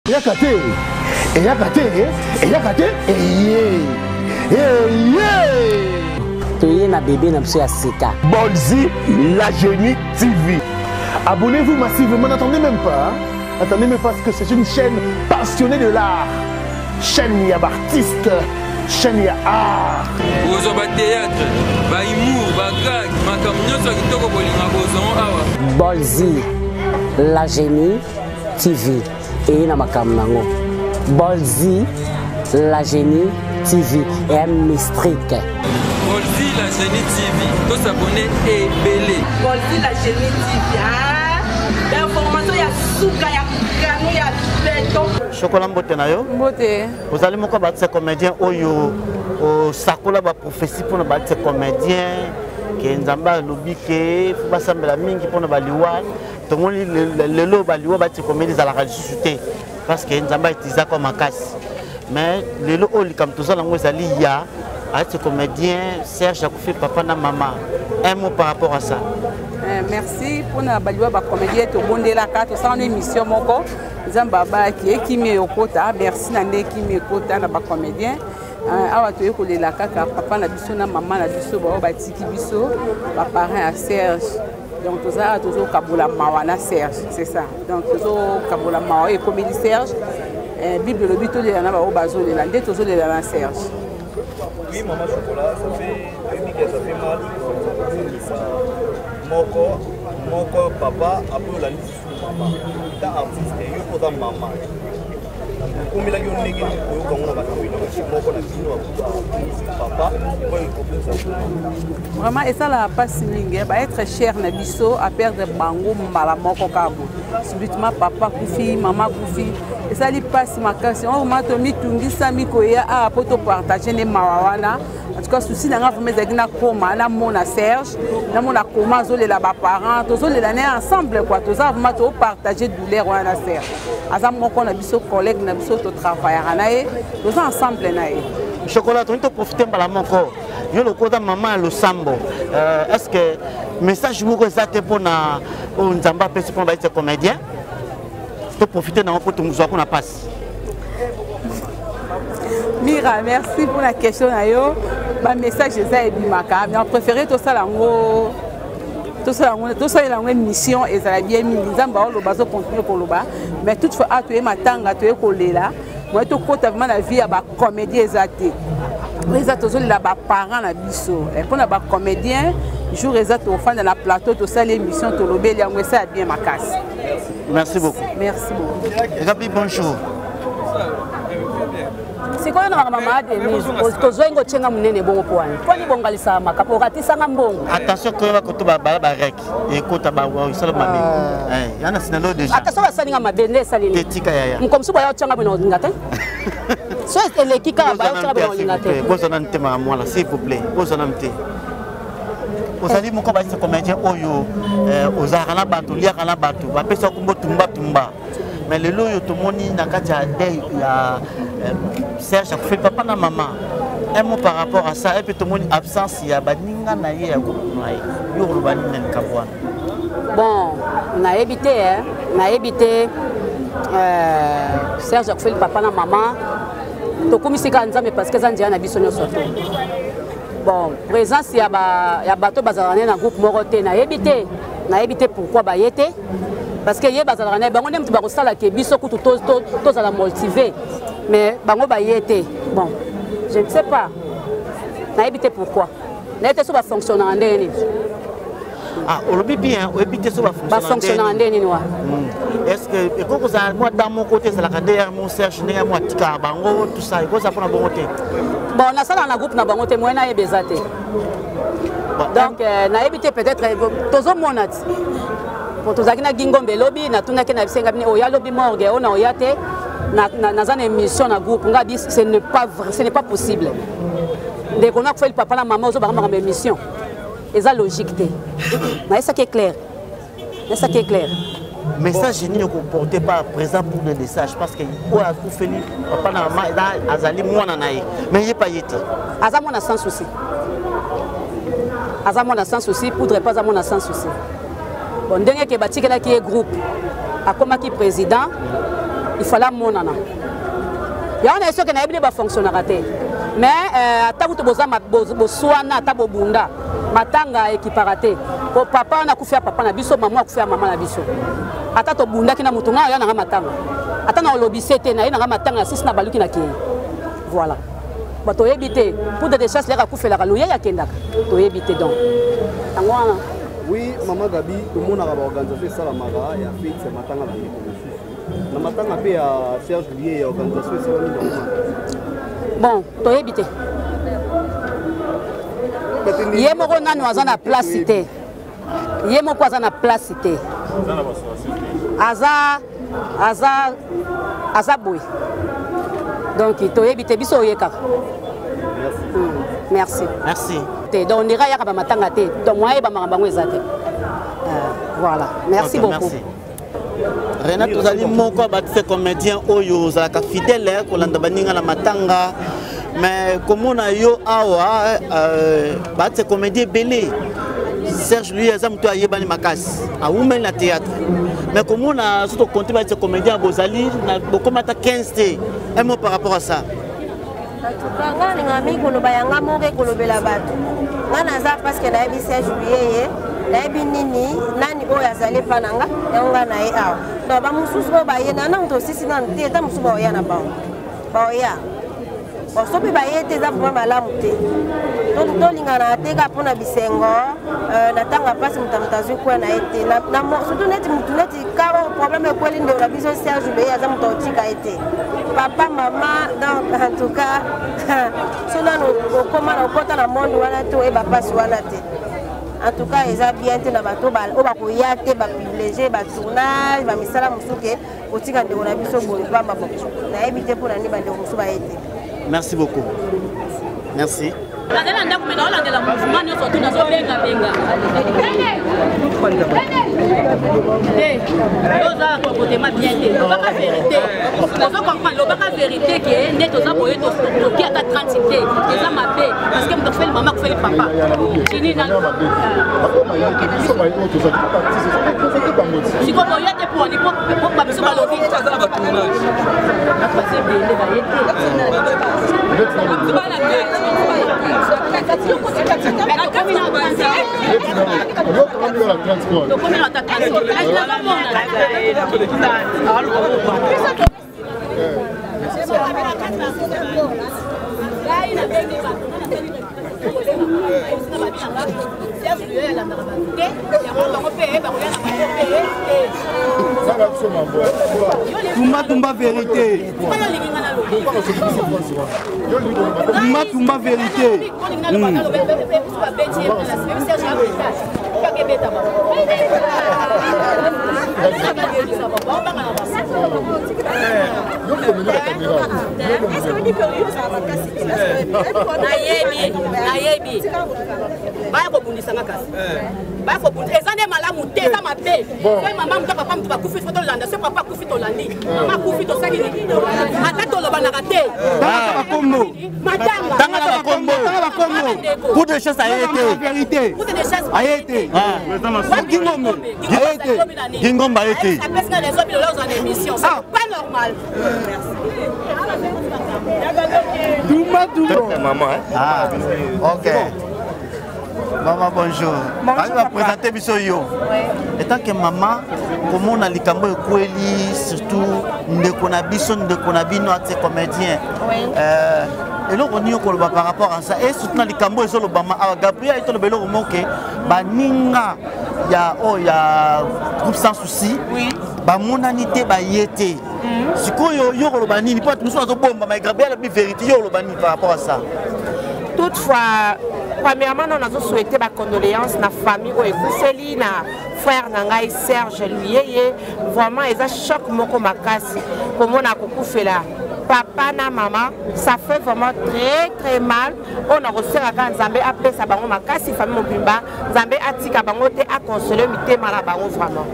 Tu na bébé na monsieur Asika. Bolzi, la Génie TV. Abonnez-vous massivement, n'attendez même pas. Attendez même pas parce que c'est une chaîne passionnée de l'art. Chaîne ya artiste, chaîne ya art. Vous avez théâtre, humour, gag, Bolzi, la Génie TV. Et na makamnango. Bolzi, la Génie TV. Et un mystrique. Bolzi, la Génie TV. Tous s'abonner et belé. Bolzi, la Génie TV. L'information, il y a souka, il y a canon, il y a béton. Chocolat mbote na yo. Mbote. Vous allez me combattre ces comédiens oyo au sakola ba prophétie pour nous battre ces comédiens qui nzamba lobi ke faut pas sembler mingi pour nous baliwa. Tout le monde le lo baliwa battre comédiens à la ressuscité parce que nzamba est comme casse. Mais le lo oli comme tout ça lango ezali ya à ces comédiens Serge Akoufi papa na maman. Un mot par rapport à ça. Merci pour la comédie tout bon de la carte sans émission moko Zambaba qui me okota merci nande qui me okota na ba comédien awa to ko de la kaka papa na biso na maman na biso ba batiki biso ba parrain à Serge donc tout ça toujours kabola mawana Serge c'est ça donc toujours kabola mawa et comédie Serge bible le bito de la na ba bazo de la ndé toujours de la Serge. Oui maman chocolat ça fait mal Moko papa après la liste sur maman ta artiste et yo pour maman comme il a eu une négligence pour qu'on a battu moko na kino papa vraiment et ça la passe mingi ba être cher na biso à perdre bango mala moko kabo subitement papa kufi maman kufi et ça li passe ma casse on m'a tomi tungisa mikoya a poto partager ne mawana. En tout cas, souci n'a pas fait de coma, na mona Serge, na mona coma zole la parents, tous les l'année ensemble quoi, tous ça vraiment tout partager douleur wana Serge. Azam mon qu'on a biso collègue, na biso to travailler anaye, tous ensemble naye. Chocolat, on te profite par la moko. Yo le côté maman le sambo. Est-ce que message vous que ça te pour na nzamba pesi pour être comédien? Tu profiter dans pour tout muso qu'on a passe. Mira, merci pour la question. Ma message est bimaka. Mais on préférait tout ça lango, tout ça lango mission et ça la bien mis. Nzamba le bazo continuer pour le bas. Mais toutefois à tuer ma tanga, tuer collé là. Moi tout compte vraiment la vie à ba comédien exacté. Les autres les ba parents la biso. Et pour la ba comédien, jour exact au fan de la plateau tout ça l'émission tout le bel yango ça bien ma casse. Merci beaucoup. Merci beaucoup. Gabi bonjour. C'est quoi na maman Denise tozoingo tchenga munene bongo poani kwani bongalisa makapo katisanga mbongo attention que va kotoba ba rek et kota ba wa isala mami yana sinalo déjà attention basalinga mabende salini tetika yaya mkomsu ba tchenga bino ngata so elekika ba tchenga bino ngata bozana ntema mwala s'il vous plaît bozana mte osali moko ba se comédien oyo ozara na bato liaka na bato ba pesa kumbo tumba mais le loyo to moni na kati ya deuil ya Serge a fait papa na maman. Un mot par rapport à ça et puis tout le monde absence il y a baninga na ye ya groupe naï. Yo lo banina nkabwana. Bon, on a évité Serge a fait papa na maman. To komisika nzambe parce que zandia na biso nyoso. Bon, présence il y a bateau bazarane na groupe moroté na évité pourquoi ba yete parce que ye bazarane bango nem ba ko sala ke biso kutu to za la motiver. Mais bango ba yete bon je ne sais pas na éviter pourquoi na été so ba fonctionner en ndeni ah on le bien on éviter so ba fonctionner en ndeni wa est-ce que et quand ça moi dans mon côté c'est la derrière mon Serge ndenge moi tika bango tout ça il faut ça pour na bango te bon na sala na groupe na bango te moi na yebezate donc na éviter peut-être tozo monat pour tozaki na gingombe lobby na tunaki na bisenga bine oya lobby morgue on a oyate dans une émission dans groupe ce n'est pas possible dès qu'on a fait le papa la maman aux dans une émission et ça logique mais ça qui est clair message ni ne comportait pas présent pour le message parce que a fait papa la maman azali mwana naï mais il pas yéti azamo na sans souci poudre pas azamo na sans souci bon dernier que batikela qui est groupe a comme qui président il fallait monana. Il y a ce qui n'a pas fonctionné. Mais tant que tu soana ta bobunda matanga équiparaté. Papa na kufia papa na biso maman kufia maman na biso. Ata to bunda kina mutunga ya na matanga. Ata na lobisete na ina matanga sisi na baluki na kiyi. Voilà. Bato éviter pour des choses les kufia la kaluya ya kendaka. To éviter donc. Angwana. Oui, maman Gabi, tout le monde a organisé ça la mara ya fête matanga la matanga pe ya Serge Juillet ya organisation ça. Bon, to éviter. Yé moko nanu aza na place cité. Yé moko aza na place cité. Aza boy. Donc to éviter biso yeka. Merci. Merci. Donc on ira yaka ba matanga te. Donc moi ba mabango ezate. Voilà. Merci beaucoup. Merci. Renat tozali moko batise comédien oyo zalaka fidèle kolanda baninga la matanga. Mais comme on a yo awa batise comédien belé. Serge lui azam to ayebani makas. A women na théâtre. Mais comme on a surtout compté batise comédien bozali na bokomata 15 té. Un mot par rapport à ça. Nga ngami koloba yanga moke kolobela bato. Nga naza parce que na Serge Juillet nayebi nini nani oyo azali mpa na nga yango nga na ye awa donc bamosusu oyo baye nana tosisi nanu te ata mosusu baoya na bango baoya so mpe baye te eza vraimen malamu te donc tolingana te kaka mpona bisengo na ntango mpasi moto azwi kwe na ye te surtout neti motu neti karo problème ekweli ndeko na biso Serge Juillet aza moto otika ye te papa mama donc en tout cas so nanu okóma na okota na monde wana te oyeba mpasi wana te. En tout cas, ils ont bien été dans le bateau, ils ont privilégié le tournage, ils ont mis ça là, merci beaucoup. Merci. Tumba vérité. Tumba vérité. Pour des choses à été. A été. Gingomba a été. C'est pas normal. Maman. Ah, ok. Maman, bonjour. Je vais présenter Bissoyo. Étant que maman, comment on a les cambo et surtout, nous avons des comédiens. Et là, on y a par rapport à ça. Et surtout, les cambo et le Bama. Gabriel est le bélo au moque. Baninga, il y a groupe sans souci. Oui. Bamonanité, bayété. Si quoi yo le bani, pas nous sommes au bombe, mais Gabriel a bien vérité yo le bani par rapport à ça. Toutefois, premièrement, nous avons souhaité ma condoléance à la famille et na frère Nangai Serge Juillet. Vraiment, ils ont choc moko makasi. Comme on a beaucoup fait là. Papa na maman, ça fait vraiment très mal. On a reçu la grande Zambé après ça bango makasi famille mobimba, Zambé atika bango te a consoler mité malabango vraiment.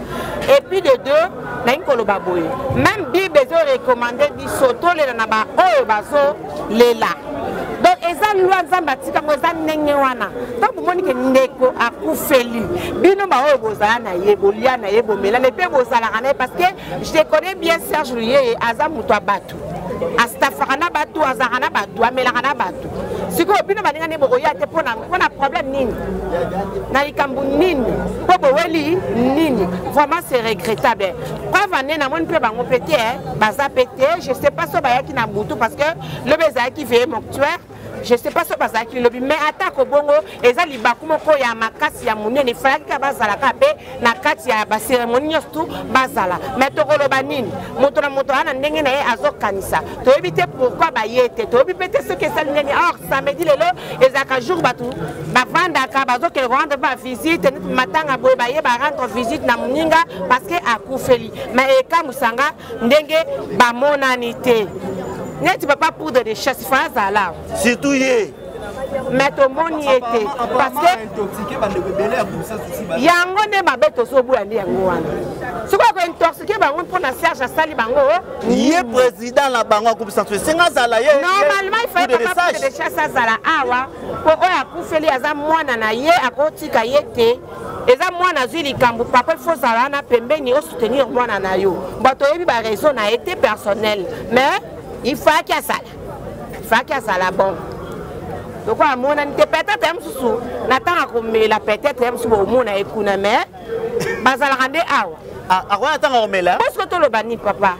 Et puis de deux, na inkolo baboye. Même Bible ont recommandé di soto le na ba oyo bazo lela. Donc eza loi nzambe atikango eza ndenge wana donc bomoni ke ndeko akufeli bino baoyo bozala na ye bolia na ye bomela mpe bozalaka na ye parce que je connais bien Serge Luyeye aza moto ya bato astafaka na bato azalaka na bato amelaka na bato sikoyo bino balingani bokoya te mpona problème nini na likambo nini mpo boweli nini vraiment c'est regrettable preuve ane namoni mpe bango mpe te baza mpe te je sais pas so bayaki na butu parce que lobi ezalaki veye mortuaire je sais pas so bazalaki lobi mais atako bongo eza libaku moko ya makasi ya monene efalaki ka bazalaka mpe na kati ya baceremonie nyonso tu bazala mais tokoloba nini moto na moto ana ndenge na ye azokanisa toyebi te pourquoi baye te toyebi mpe te soki esali ndeni or samedi lelo ezalaka jour bato bavandaka bazokele rendre bavisite neti matanga boye baye barendre visite na moninga parce que akufeli mais ekamusanga ndenge bamonani te neti papa pour de chasse faza là surtout ye mais to moni était parce que intoxiqué bande rebelle à pour ça souci yango ne mabeto so bu andi yango wana siko ko intoxiqué bango pour na Serge Sali bango ye président la bango ko bisantu singa zala ye normalement il fallait pas de chasse zala awa pour oya kufeli aza mwana na ye akotika yete eza mwana zui likambo papa faut zala na pembeni o soutenir mwana na yo bato yebi ba raison na été personnel mais il faut qu'il y a ça. Il faut qu'il y a ça là bon. Donc à mon ante peut-être même sous n'attend comme la peut-être même sous au monde et kuna mais bazala rande awa. Ah quoi attend on met là. Parce que to le bani papa.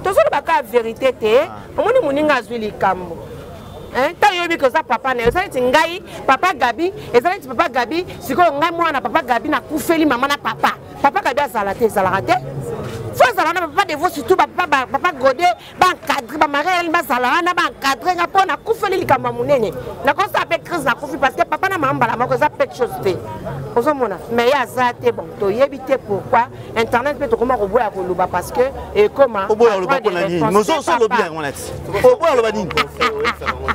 To so le baka vérité te. Omoni muninga zui likambo. Hein ta yobi que ça papa ne ça ngai papa Gabi et ça papa Gabi siko ngai mwana papa Gabi na kufeli maman na papa. Papa Gabi azala te zala te. Faut ça na papa de vous surtout papa Godé ba cadre ba mariage ba sala na ba cadre nga pona kufeli likamba munene na ko ça peut crise na kufi parce que papa na mamba la moko ça peut chose te ozomona mais ya za te bon to yebite pourquoi internet peut comment roboya ko luba parce que et comment oboya luba ko na ni mozo so lo bien on a dit oboya luba ni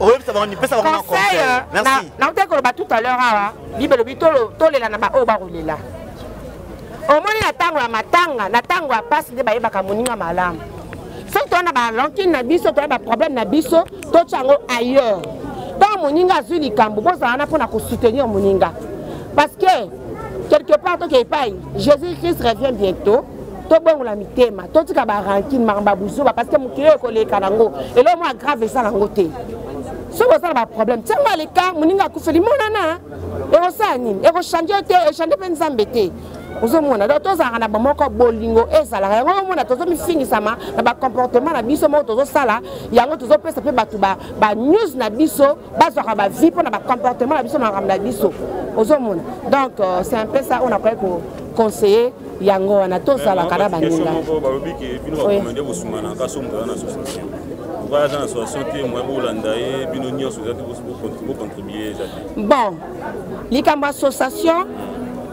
oui ça va on peut savoir comment conseil merci na te ko luba tout à l'heure awa libelo bitolo tolela na ba o ba rolela omoni na tango ya matanga na tango ya pasi nde bayebaka moninga malamu soki towana balonkini na biso toya baproblème na biso totya yango ailleurs ntango moninga azwi likambo bozala wana mpona kosoutenir moninga parce que quelque part toke epai jésus christ revient bientôt tobongola mitema totika barankine makambo ya buzuba parce que mokili oyo ekoleka nango elo mwa grave esala yango te soki osala baproblème tiango aleka moninga akufeli monana ekosala nini ekochange te echange mpe nzambe te ozomona donc tozalaka na bamoko bolingo ezalaka yango omona tozomifingisama na bacomportement na biso moko tozosala yango tozopesa mpe bato banews na biso bazwaka bavie mpo na bacomportement na biso na makambo na biso ozomona donc c'est un peu ça on a koki conseiller yango wana tozalaka na baninga bon likambo association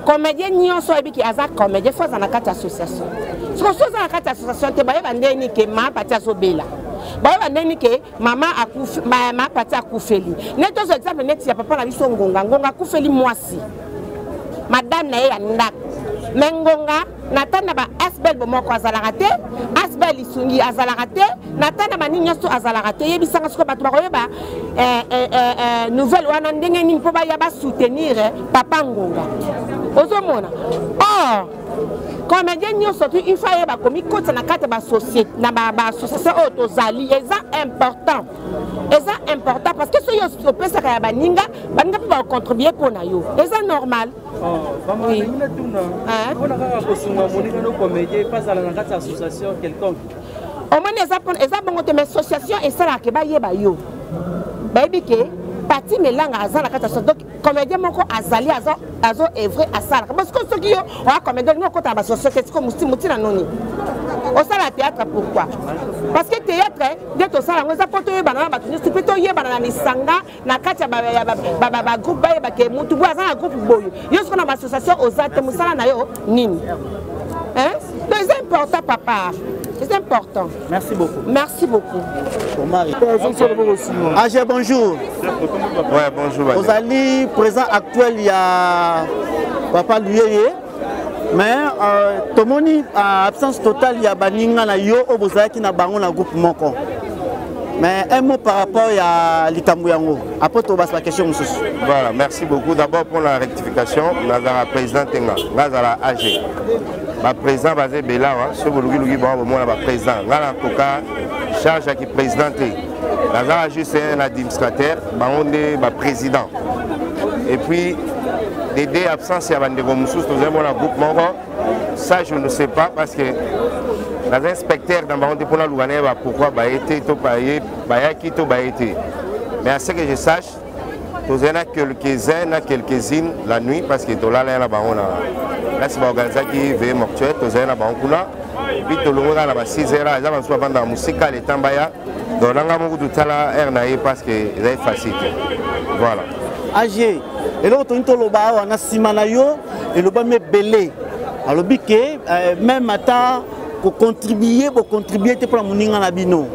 comédien nyonso ebiki aza comédien faut na kati association so na kati association te bayeba ndeni ke ma pati azobela bayeba ndeni ke mama akufi mama pati akufeli neto so exemple neti ya papa na biso ngonga akufeli mwasi madame na ye ya ndako mengonga natanda ba asbel bomoko azalaka te asbel isungi azalaka te natanda ba nini nyonso azalaka te yebisanga siko bato bakoyeba nouvelle wana ndenge nini mpo baya basoutenir papa ngonga ozomona or comédien nyonso tu il faut yeba komi kota na kati ba société na ba association oyo tozali eza important parce que soki opesaka ya baninga mpe bakontribue mpo na yo eza normal oui. Omoni eza bongo te mais association esalaka bayeba yo bayebi ke parti melanga aza na kati donc comédien moko azali azo evre asalaka parce que soki yo oya comédien ngo kota ba société siko mutina noni osala théâtre pourquoi parce que théâtre nde tosala ngo eza po toyebana na bato nyonso mpe toyebana na lisanga na kati ya bagroupe bayeba ke mutu boye aza na groupe boyo yo siko na bassociation oza te mosala na yo nini donc c'est important papa. C'est important. Merci beaucoup. Merci beaucoup. AG, bonjour. Ouais, bonjour. Vous allez présent actuel, il y a Papa Luyeye. Mais tout le monde, absence totale, il y a Baninga na yo, au Bozaki na bango na groupe Moko. Mais un mot par rapport à l'Ikamouyango. Après, tu vas la question. Voilà, merci beaucoup. D'abord pour la rectification, Nazara président Tenga, Nazara AG. Le président basé Bela, ce que vous voulez, le président. En tout cas, charge qui présidente. Nazara AG, c'est un administrateur, le président. Et puis, les deux absences, il y a un groupe Moro. Ça, je ne sais pas parce que les inspecteurs dans le pour la pourquoi été mais à ce que je sache, il y a quelques-unes la nuit parce que là, c'est l'organisation qui veut mortuaire, puis tout le monde a 6 heures, ils ont vendu la musique, les tambaya, donc on a beaucoup de talent parce que c'est facile. Voilà. AG, et là, on a Simanayo et le bas belé. Alors, même à pour contribuer pour la moninga na bino.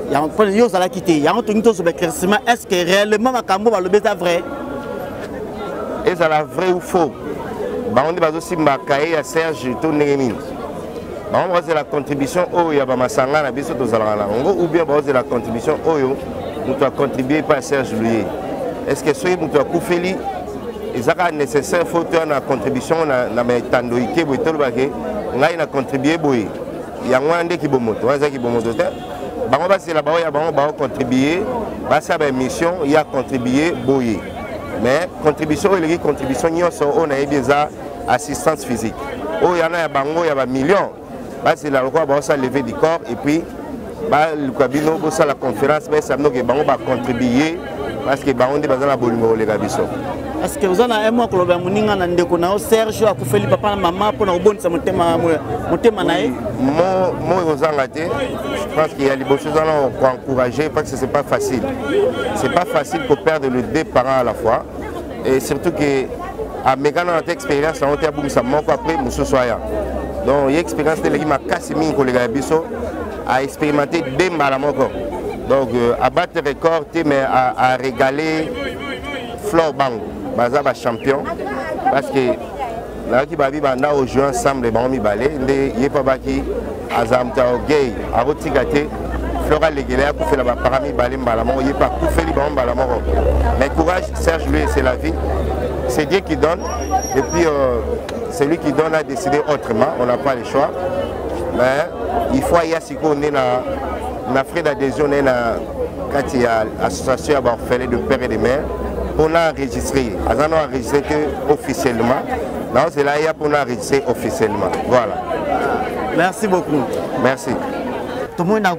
Il y a un peu de choses à la quitter. Il y a un peu de choses à l'éclaircissement. Est-ce que réellement ma cambo va le baiser vrai? Est-ce que c'est vrai ou faux? On dit aussi Makaye à Serge Tonémine. On va la contribution au Yaba Masanga na biso tozalana. Ou bien c'est la contribution au yo nous doit contribuer par Serge Louis. Est-ce que soyez nous doit koufeli? C'est nécessaire faut une contribution na metandoike boitolo bagé. On a contribué boy. Il y a un qui bomoto, qui bomoto. Bango c'est là-bas il y a bango contribuer. Bah ça ben mission il y a contribué boy. Mais contribution il y a contribution on a déjà assistance physique. Oh il y en a bango il y a millions. Bah c'est là quoi bah ça lever du corps et puis bah le cabino pour ça la conférence mais ça nous que bango va contribuer parce que bango besoin la bolingo les gabiso. Est-ce que vous avez un mois que vous avez Serge a fait papa et maman pour nous bonne mon thème naïf? Je pense qu'il y a des choses pour encourager parce que ce n'est pas facile. Ce n'est pas facile pour perdre les deux parents à la fois. Et surtout que à Mégane notre expérience, on a beaucoup ça manque après Moussou Soya. Donc il y a expérience de l'équipe à Kassimine que les gars a expérimenté deux malamoko. Donc à battre le record mais à régaler Flore Bang. Baza ba champion parce que là qui va vivre au jouer ensemble les bons balais il est pas baki azamta gay a retigate Flora Leguela pour faire la parami balé malamo il est pas pour faire les bons balamo mais courage Serge lui c'est la vie c'est Dieu qui donne et puis celui qui donne a décidé autrement on n'a pas le choix mais il faut y aller qu'on est na frais d'adhésion quand il y a association à orphelin de père et de mère. On a enregistré, on a enregistré officiellement. Non, c'est là pour enregistrer officiellement. Voilà. Merci beaucoup. Merci. Tout le monde a un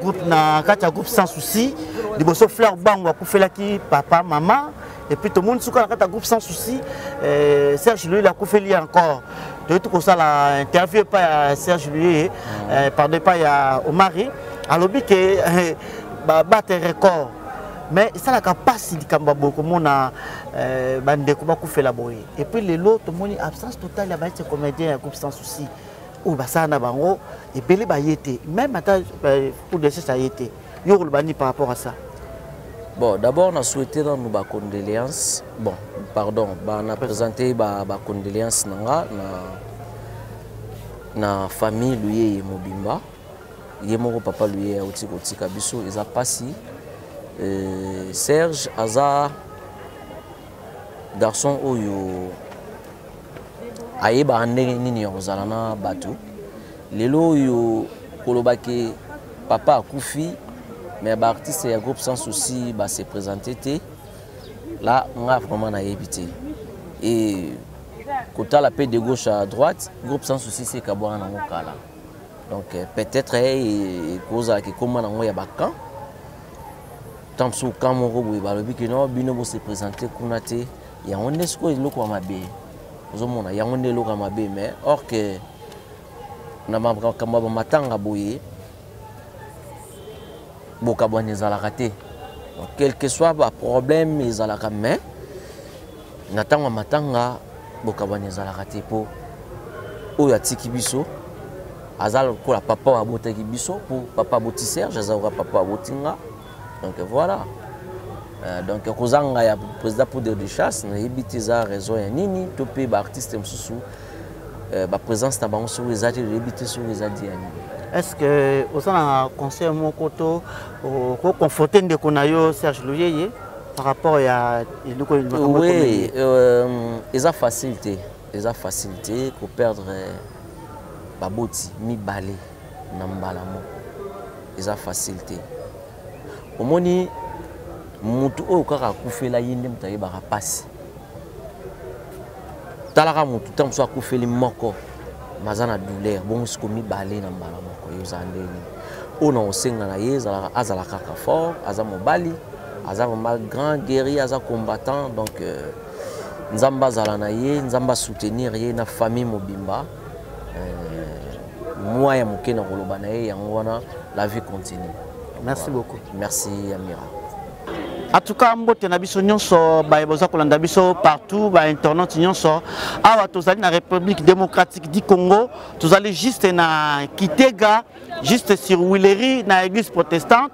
groupe sans souci. Il y a Fleur Bang pour faire papa, maman. Et puis tout le monde a un groupe sans souci. Serge lui, il a fait encore. Tout comme ça, l'interview par Serge lui, pardon, pas au mari. Alors, il a battu un record. Mais ça n'a pas si beaucoup mon a bandé comment fait la boy et puis les lots tout le monde absence totale il y a des comédiens un groupe sans souci ou bah ça n'a bango et belé ba yété même pour des ça yété yo le bani par rapport à ça. Bon d'abord on a souhaité dans nos condoléances bon pardon bah on a présenté bah condoléances na famille lui et Mobimba yemo papa lui et Oti Kabiso ils a passé Serge Aza garçon oyo ayeba ndenge nini ozalana bato lelo oyo kolobaki papa akufi mais ba artiste ya groupe sans souci ba se présenter là on a vraiment naïbité et côté la paix de gauche à droite groupe sans souci c'est kabwana na mokala donc peut-être cause qui comment na ya bakan tant que quand mon robot est balobi que non bino se présenter kunate ya onde sko eloko mabe ozomona ya onde eloko mabe mais or que na mabaka matanga boye boka bone zalaka te quel que soit le problème ezalaka mais natanga matanga boka bone zalaka te po oyo atiki biso azal ko la papa abotaki biso pour papa botisser jazawra papa botinga. Donc voilà. Donc kozanga ya président pour de chasse na yebitiza raison ya nini topé ba artiste msusu ba présence na bango sur les artistes yebité sur les adiani. est-ce que vous avez un conseil mon côté pour conforter de Konayo Serge Louyeye par rapport à oui, ils ont facilité pour perdre baboti mi balé nambalamo ils ont facilité au moni mutu o kaka kufela yinde mutaye ba passe talaka mutu tam so kufeli moko mazana douleur bon ce mi balé nambalamo ko yo zandeni ona osenga na yeza azala kaka fort azamo bali azama grand guerrier aza combattant donc nzamba zalanaye nzamba soutenir ye na famille mobimba moi ya mokena koloba na ye yango wana la vie continue. Merci beaucoup. Merci Amira. En tout cas, mbote na biso nyonso ba eboza kolanda biso partout ba internet nyonso awa tozali na République démocratique du Congo, tozali juste na Kitega, juste sur Willery na église protestante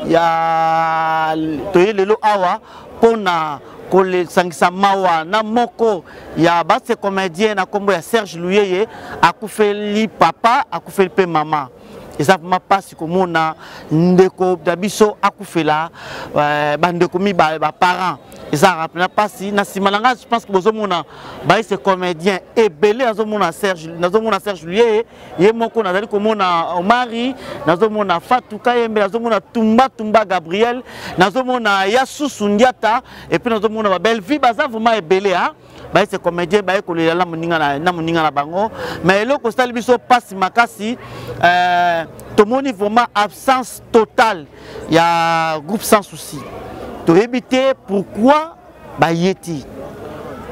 ya toyelelo awa pona kole sangisa mawa na moko ya base comédien na kombo ya Serge Louyeye akufeli papa akufeli pe mama. Et ça m'a pas si comme on a ndeko dabiso akufela bandeko mi ba parents et ça rappelle pas si na simalanga je pense que bozomona ba ce comédien et belé azomona Serge Louyeye ye moko nazali komona Omari nazomona Fatou Kayembe nazomona Tumba Gabriel nazomona Yasusu Ndiata et puis nazomona ba belle vie baza vraiment ebelé hein ba ce comédien ba ekolela la moninga na bango mais le constat biso passe makasi tout le monde vraiment absence totale. Il y a un groupe sans souci. Pour éviter pourquoi Bayeti.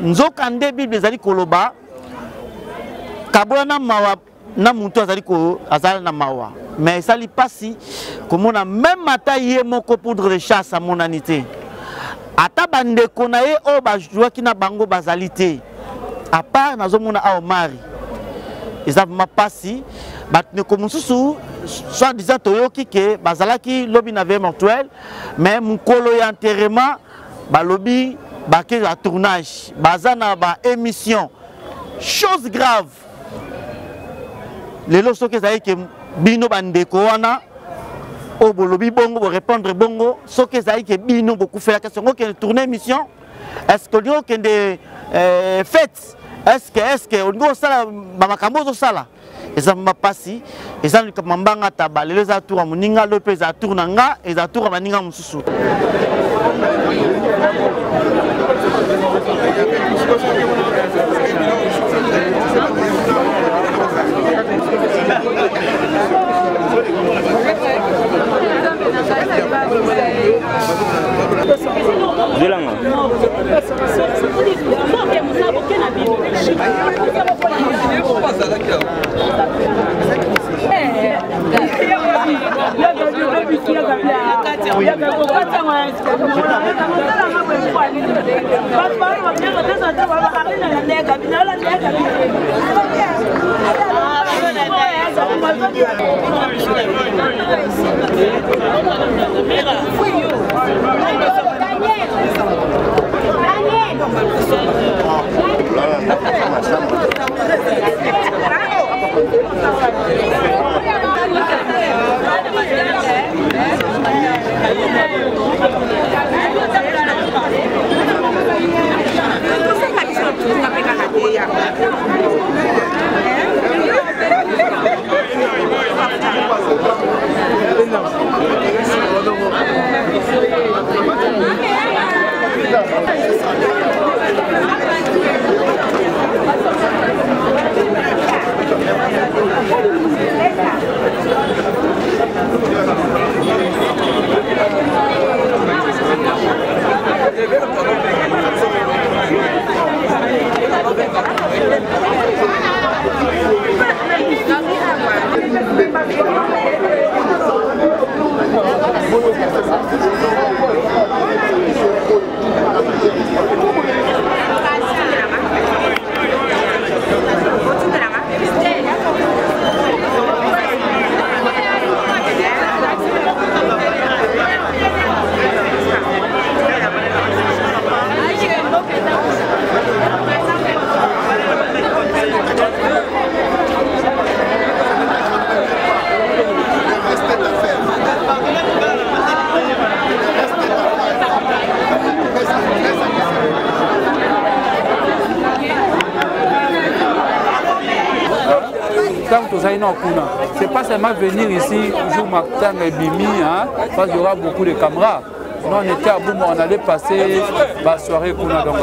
Nous avons des Bibles des Koloba. Kabona mawa na muntu azali na mawa. Mais ça li passi comme on a même mataillé mon poudre de chasse à mon anité. Ata bande konaye o ba joua ki na bango bazalité. À part nazomona a Omari. Ils ont ma passi. Ne commence soit disant toyoki que bazalaki lobby n'avait mortuel mais mon colo y enterrement ba lobby ba ke la tournage bazana ba émission chose grave les loso que ça que bino bandeko wana o bolobi bongo bo répondre bongo so que ça que bino beaucoup faire question que tourner émission est-ce que on que des fêtes est-ce que on go sala ba makambo zo sala et ça m'a passé et ça comme mbanga taba les atours à moninga le pesa atour nanga et atour à maninga mususu tant que c'est pas seulement venir ici, jour matin et bimi, hein, parce qu'il y aura beaucoup de caméras. Nous, on était à Boum, on allait passer la soirée Kuna. Donc,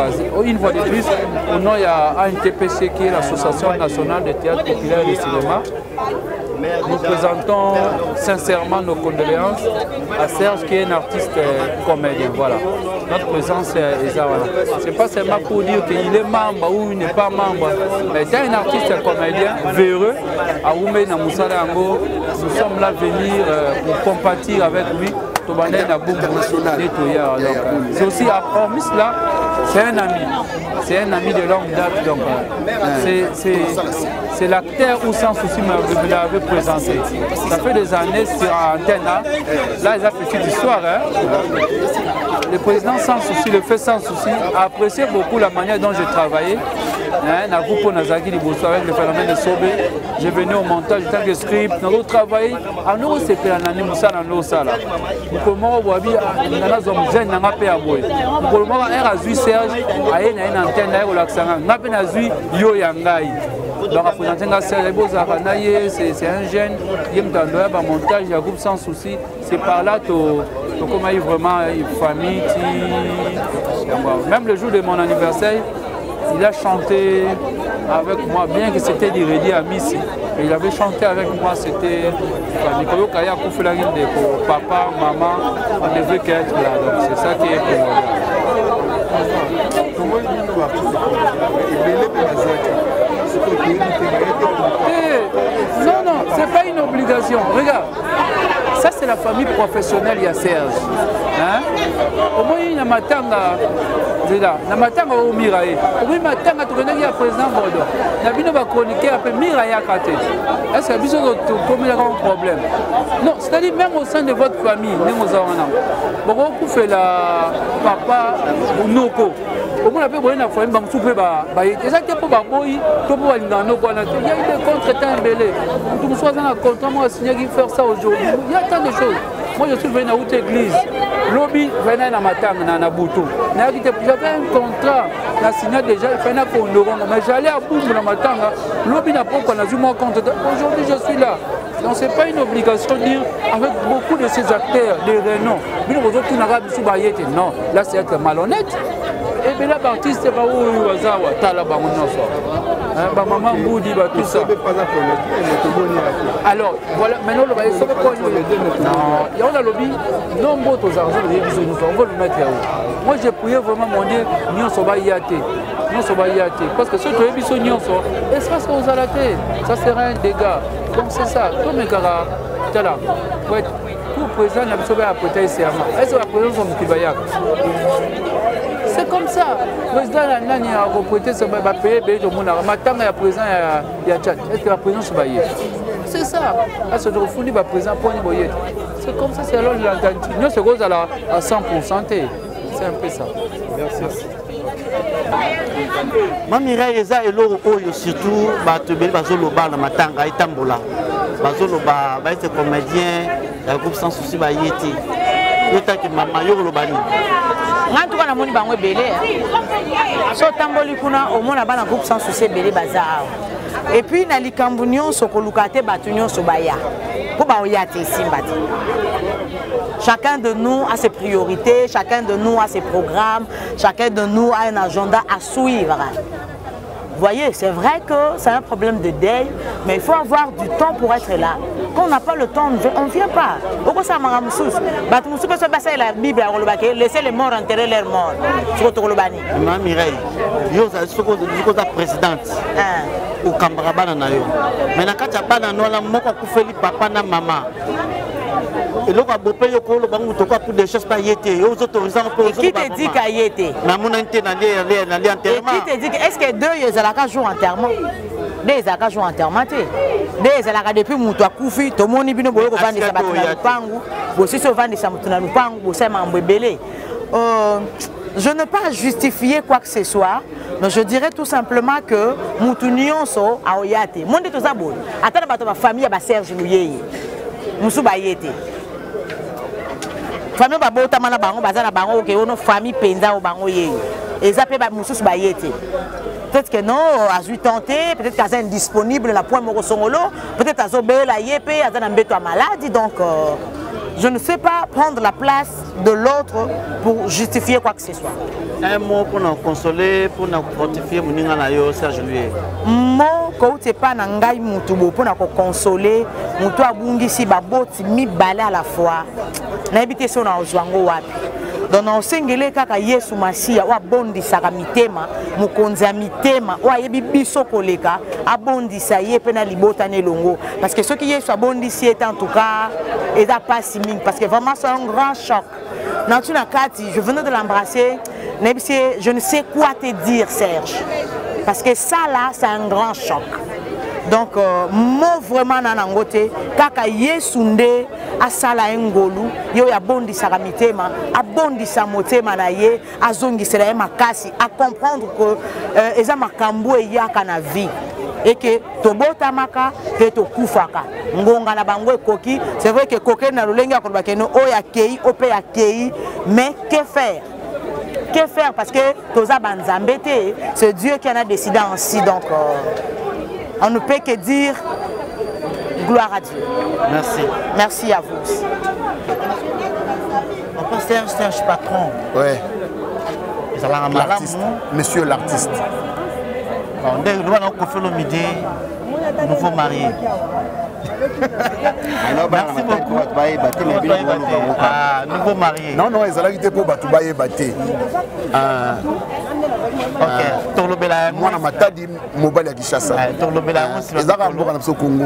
une fois de plus, au nom, il y a ANTPC qui est l'Association nationale de théâtre populaire et de cinéma. Nous présentons sincèrement nos condoléances à Serge qui est un artiste comédien. Voilà. Notre présence est ça. Voilà. Ce n'est pas seulement pour dire qu'il est membre ou il n'est pas membre, mais c'est un artiste comédien véreux. À Oumé Namoussalaango, nous sommes là venir pour compatir avec lui. C'est aussi hormis cela, c'est un ami. C'est un ami de longue date. Donc, c'est l'acteur où sans souci me l'avait présenté. Ça fait des années sur Antenne. Là, ils ont fait une histoire. Hein. Le président sans souci, le fait sans souci, a apprécié beaucoup la manière dont j'ai travaillé. Dans le groupe Nazaki Liboso avec le phénomène de Sobé. J'ai venu au montage en tant que script. Nous travaillé. En nous, c'est fait un année, Moussa, dans nos salles. Comment on va dire, nous avons jeune, nous avons fait à boire. Comment on va dire, Serge, a une antenne, nous avons fait Yo Yangai. Donc, à présenter c'est un jeune, il y a un montage, il y a un groupe sans souci. C'est par là que comment il y a vraiment une famille. Même le jour de mon anniversaire, il a chanté avec moi, bien que c'était d'Irédi à Missi. Il avait chanté avec moi, c'était Nicolas Kaya Koufoularine de papa, maman, on devait être là. Donc c'est ça qui est non, non, c'est pas une obligation. Regarde, ça c'est la famille professionnelle, il y a Serge. Hein? Au moins, il y a Matanga. Na matanga au Mirae. Oui, matanga tu connais le président Bordeaux. Na bino va chroniquer après Mirae à côté. Est-ce que vous avez un problème? Non, c'est-à-dire même au sein de votre famille, nous avons beaucoup fait la papa ou noko. Au moins, on a fait une famille, on a fait des actes pour Baboui, pour aller dans nos coins. Il y a eu des contre-temps belés. Tout le monde a contrat, moi, signé qui faire ça aujourd'hui. Il y a tant de choses. Moi, je suis venu à l'autre église. Lobby venait à Matanga, à Boutou. J'avais un contrat, j'ai signé déjà, mais j'allais à Boum, à Matanga. Lobby n'a pas eu mon contrat. Aujourd'hui, je suis là. Donc, ce n'est pas une obligation de dire, avec beaucoup de ces acteurs, des renom, non, là, c'est être malhonnête. Et bien là, l'artiste, c'est pas où il va maman Boudi, tout ça. Alors, voilà, maintenant, le bail, il y a un lobby, non, bon, aux argent, on va le mettre là-haut. Moi, j'ai prié vraiment mon Dieu, nous sommes parce que ceux qui ont vu ce nion, espace aux alatés, ça serait un dégât. Donc, c'est ça. Tous mes caras, là, pour être président, il a besoin de prêter serment. Est-ce que la présidence est Kibayak? C'est comme ça. Le président a reprêté, il va payer tout le monde. Maintenant, il y a président, il y a Tchad. Est-ce que la présidence va y être? C'est ça. À ce jour, il va président pour une boyette. C'est comme ça, c'est alors il a entendu. Nous, c'est rose à 100%. C'est un peu ça. Merci. Mamira eza eloko oyo surtout batobeli bazoloba na matanga etambola bazoloba ba être comédien ya groupe sans souci ba yeti yotaki mama yo lobani ngantu kana moni bango ebele so tamboli kuna omona bana groupe sans souci ebele bazao et puis na likambu nyonso koluka te batu nyonso baya po ba oya te simba te. Chacun de nous a ses priorités, chacun de nous a ses programmes, chacun de nous a un agenda à suivre. Vous voyez, c'est vrai que c'est un problème de deuil, mais il faut avoir du temps pour être là. Quand on n'a pas le temps, on ne vient pas. Pourquoi ça m'a laissez les morts enterrer leurs morts. Mme Mireille, vous êtes la présidente au Cambrabana. Mais quand tu as pas de papa et maman. Et là, pour des choses pas yété. Qui te dit qu'il y a été? Qui te dit est-ce que deux ils jouent enterrement? Deux ils jouent enterrement. Deux ils depuis Moutoua Koufi, tout le monde est venu pour vendre des sabatons dans le pango. Aussi se vendre des sabatons dans le pango, c'est un bébé. Je ne peux pas justifier quoi que ce soit, mais je dirais tout simplement que Moutounion so a oyate. Mon de tout ça bon. Attends ma famille a Serge Louyé. Moussou Bayete. Famille babota mana bango bazana bango ke ono famille penza o bango ye. Ezape ba Moussou Bayete. peut-être que non, à 8 tenté, peut-être qu'elle est indisponible, la pointe Morosongolo, peut-être qu'elle est la yépé, elle est un béto maladie, donc je ne sais pas prendre la place de l'autre pour justifier quoi que ce soit. Un mot pour nous consoler, pour nous fortifier, pour nous Serge Luye. Mot que tu pas nangai mutubo pour nous consoler, mutu abungisi baboti mi balé à la fois. Na habité son na ozwango wapi. Donc na osengele kaka Yesu Masia wa bondisaka mitema, mukonzi ya mitema, wa yebi biso koleka, abondisa ye pe na libota ne longo. Parce que ce qui Yesu abondisi est en tout cas, et ça passe ming, parce que vraiment c'est un grand choc. Natuna Kati, je venais de l'embrasser, je ne sais quoi te dire Serge. Parce que ça là, c'est un grand choc. Donc, moi vraiment nanangote, kaka yesunde asala engolu, yo ya bondi saramitema, abondi samotema na ye, azongi sela makasi, à comprendre que eza makambo e yaka na vie. Et que tobota maka et to kufaka. Ngonga na bango koki, c'est vrai que koke na lolenga ko bakeno o ya kei, o pe ya kei, mais que faire? Que faire parce que toza banzambete, c'est Dieu qui en a décidé ainsi donc on ne peut que dire gloire à Dieu. Merci. Merci à vous. Papa Serge Patron. Ouais. L'artiste. Monsieur l'artiste. On fait le midi, nouveau marié. Merci beaucoup. Nouveau marié. Non, non, ils allaient quitter pour Batoubaye Baté. Ok. Torlobela. Moi, je m'attendais mobile à Kishasa. Torlobela. Ils allaient au Congo.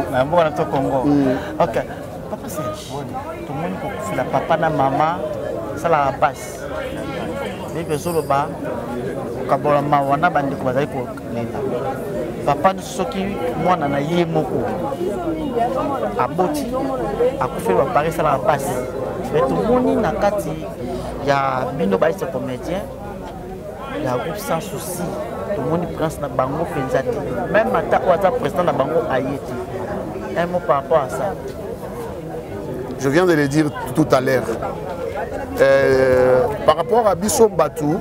Ok. Papa Serge, tout le monde peut faire papa na maman, ça la passe. Mais que sur le bas, kabola mawana bandi ko bazali ko lenda. Papa soki mwana na ye moko. Aboti akufe ba Paris ça la passe. Mais tout le monde na kati ya bino ba ce comédien. Il y a un groupe sans souci. Tout le monde prend na bango penzati. Même ata ouata président na bango ayeti. Un mot par rapport à ça. Je viens de le dire tout à l'heure. Par rapport à Bisso Batou,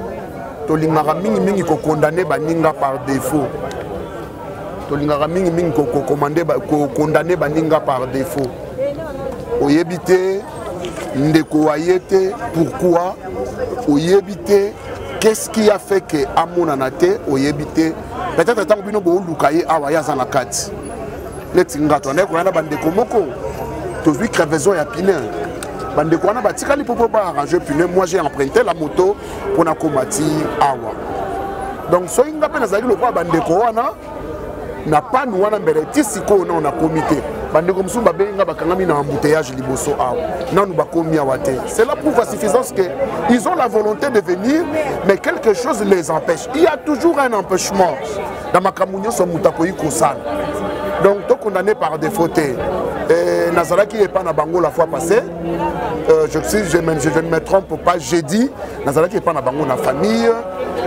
tolingara mingi ko condamné baninga par défaut. Tolingara mingi ko condamné baninga par défaut. Oyebité ndeko ayete pourquoi oyebité qu'est-ce qui a fait que amonanate oyebité peut-être tant bino bo lukaye awaya zanakati. Letinga to ndeko na bandeko moko. Tu as vu crevaison et pneu. Moi j'ai emprunté la moto pour la combattre awa. Donc so inga pe nazali le kwa bandeko wana na pas nous wana mbele tisiko na on a comité. Bandeko msumba benga bakangami na embouteillage liboso awa. Na nous bakomi awate. C'est là pour suffisance que ils ont la volonté de venir mais quelque chose les empêche. Il y a toujours un empêchement. Dans ma kamunyo so mutakoyi kosala. Donc tout condamné par défaut. Nazalaki n'est pas na bango la fois passée. Je ne me trompe pas, j'ai dit Nazalaki n'est pas na bango na famille.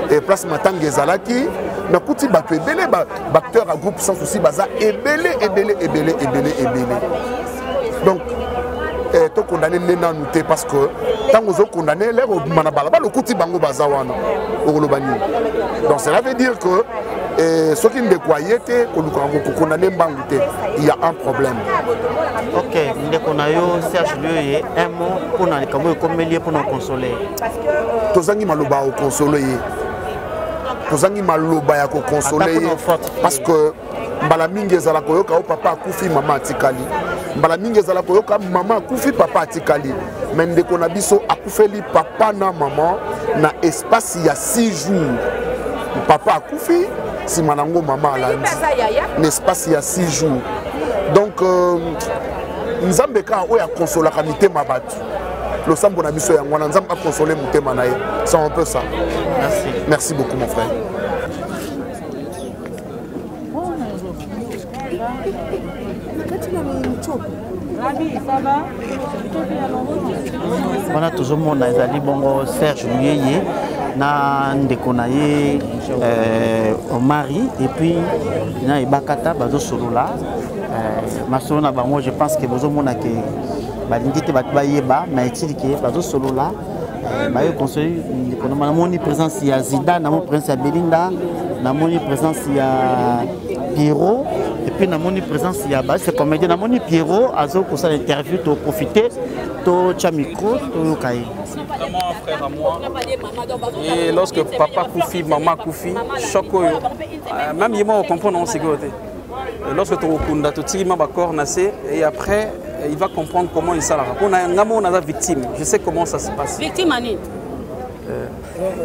Et place Matang Zalaki. Na kuti bato ebele acteur à groupe sans souci baza ebele. Donc to condamné nena nouté parce que tant aux condamné l'air au manabala le kuti bango baza wana orolobani. Donc cela veut dire que ceux qui ne croyaient pas il y a un problème. Ok, nous Serge Luye, un mot pour nous consoler. Tozangi maloba au consoler. Tozangi maloba ya ko consoler parce que mbala mingi ezala koyoka papa akufi mama atikali. Mbala mingi ezala koyoka mama akufi papa atikali. Mais ndeko na biso akufeli papa na maman na espace ya 6 jours. Papa akufi si manango maman alandi l'espace il y a 6 jours. Donc nzambe ka o ya consoler ka mitema batu le sambo na biso ya ngwana nzambe a consoler mutema na ye. C'est un peu ça. Merci. Merci beaucoup mon frère. Voilà toujours mon azali bongo Serge Luye na ndeko na ye au mari et puis na ibakata bazo solo là masolo na bango je pense que bozo mona que balingite bat bayeba na etili ke bazo solo là baye conseil namoni présence ya Zida, namoni présence ya Belinda, namoni présence ya Pierrot et puis namoni présence ya c'est comédien namoni Pierrot azo pour ça l'interview to profiter to cha micro to kai. Vraiment un frère à moi. Et lorsque papa Koufi, maman Koufi, choc même moi on comprend en sécurité. Lorsque tu as tout et après il va comprendre comment il s'en on a une victime. Je sais comment ça se passe. Victime Annie.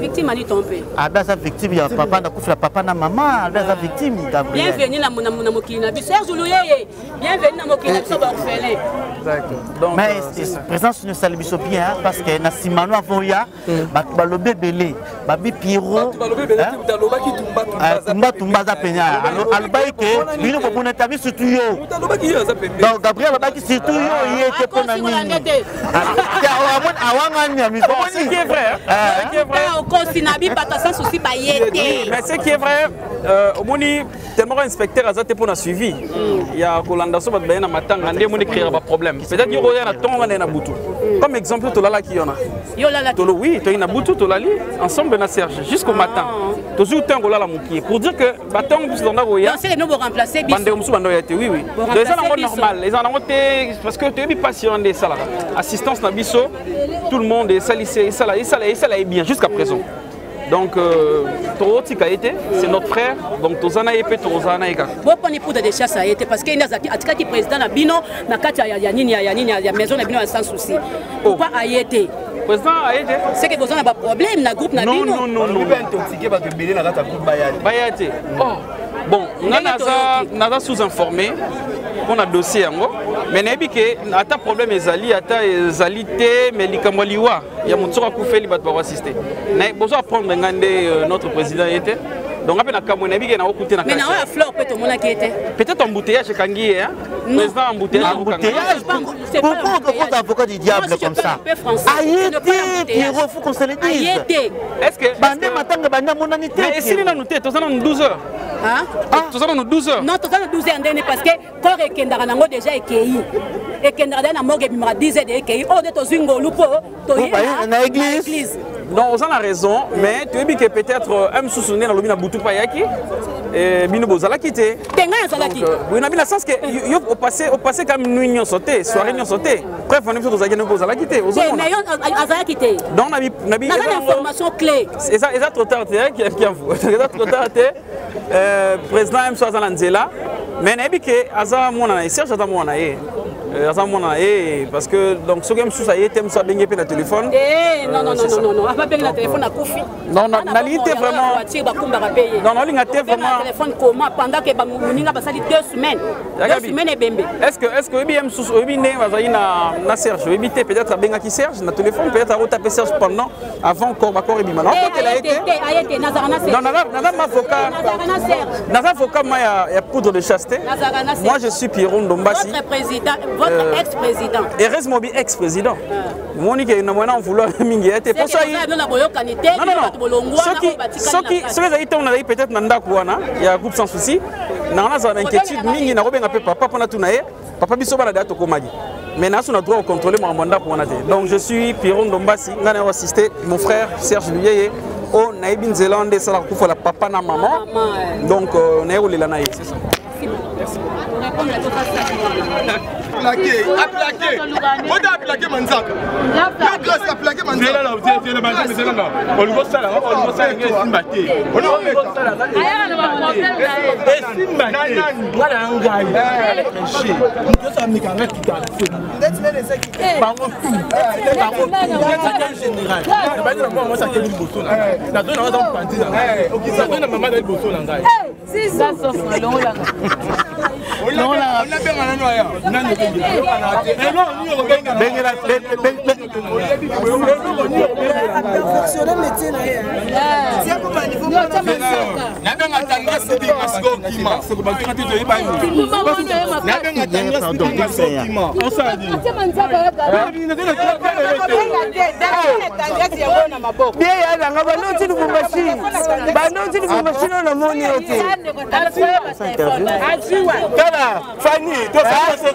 Victime Annie tombé. Ah ben ça victime, il y a papa na Koufi, papa na maman, ben ça victime Gabriel. Bienvenue na mokina. Serge Louye. Bienvenue na mokina so orphelin. Donc, mais présence ne salue bien parce que na simano avant ya balobe belé babi Pierrot tumba za penya albai ke bino ko kuna tabi surtout yo donc Gabriel baki surtout yo il était pour na nini awanga nyami c'est qui est vrai au consinabi pas sans souci ba yete mais c'est qui est vrai au moni tellement inspecteur azate pour na suivi il y a kolanda so ba na matanga ndé moni créer ba problème peut-être qu'il y a tonga na butu comme exemple to lala qui yona yo lala to oui to ina butu to lali ensemble na Serge jusqu'au matin to zu tango lala muki pour dire que baton plus dans roya c'est les nouveaux remplacer bis bande musu bando yete oui les gens sont normal les gens parce que tu es patient des salariés assistance na biso tout le monde est salissé ça est bien jusqu'à présent. Donc, c'est notre frère, donc Tozana Epé, Tozana Eka. Bon, on est pour des chasses à été parce qu'il y a un président à Bino, na Katia Yanini, la maison de Bino sans souci. Pourquoi a été président a été c'est que vous avez un problème, na groupe na Bino. Non, Bayate. Bon, on a sous-informé. On a dossier mais n'ebi que ata problème ezali ata ezalité mais likamoliwa ya mutsoka kufeli bat ba assister na bozo apprendre ngande notre président était donc après na kamwe n'ebi que na okuté na mais na wa fleur peut mona qui était peut-être embouteillage kangi hein président embouteillage pourquoi avocat du diable comme ça ayete Pierrot faut qu'on se le dise est-ce que bande matanga bande monanité mais si na nous tête tozana 12 heures hein tozana 12 heures non tozana 12 heures ndene parce que corps ekendaka nango déjà ekei ekendaka na morgue bimara 10 heures de ekei o de tozingo lupo to na église non on a raison mais tu dis que peut-être un sousouné na lobi na butu pa yaki et bino bozala kité tenga yazala ki oui na bina sens que yo au passé comme nuit sauté soirée nuit sauté bref on est sur zagene bozala kité mais azala kité donc na bi information clé c'est ça trop tard qui vous c'est trop tard président M Soazana Nzela mais na bi que aza mona na Serge aza mona parce que donc ce game sous ça y était ça bien pe na téléphone non pas bien na téléphone à Koufi non na limité vraiment non limité vraiment téléphone comment pendant que bamuninga basali 2 semaines et bembe est-ce que BM sous obiné bazali na Serge obité peut-être benga qui Serge na téléphone peut-être à taper Serge pendant avant corps et bimana elle a été Nazarana Serge non ma avocat moi il y a poudre de chasteté moi je suis Pierrot Ndombasi votre président votre ex-président. Et reste mon ex-président. Monique est une moine en vouloir mingiate. Pour ça, ceux qui ont peut-être Nanda Kouana, il y a un groupe sans souci. Nana a une inquiétude, mingi n'a pas papa pour natunae, papa bisoba la date au Komadi. Mais nous avons droit de contrôler mon mandat pour Nate. Donc je suis Pierrot Ndombasi, nous avons assisté mon frère Serge Luyeye. Oh, Naïbin Zélande, ça la coupe la papa na maman. Donc on est où les lanaïs, c'est ça. Merci. Plaqué. On a plaqué Manzaka. Le grâce à plaqué Manzaka. On lui voit ça là. On lui voit ça. On lui voit ça. bien yanga banoti Lubumbashi banoti Lubumbashi na moni yote Kala Fanny to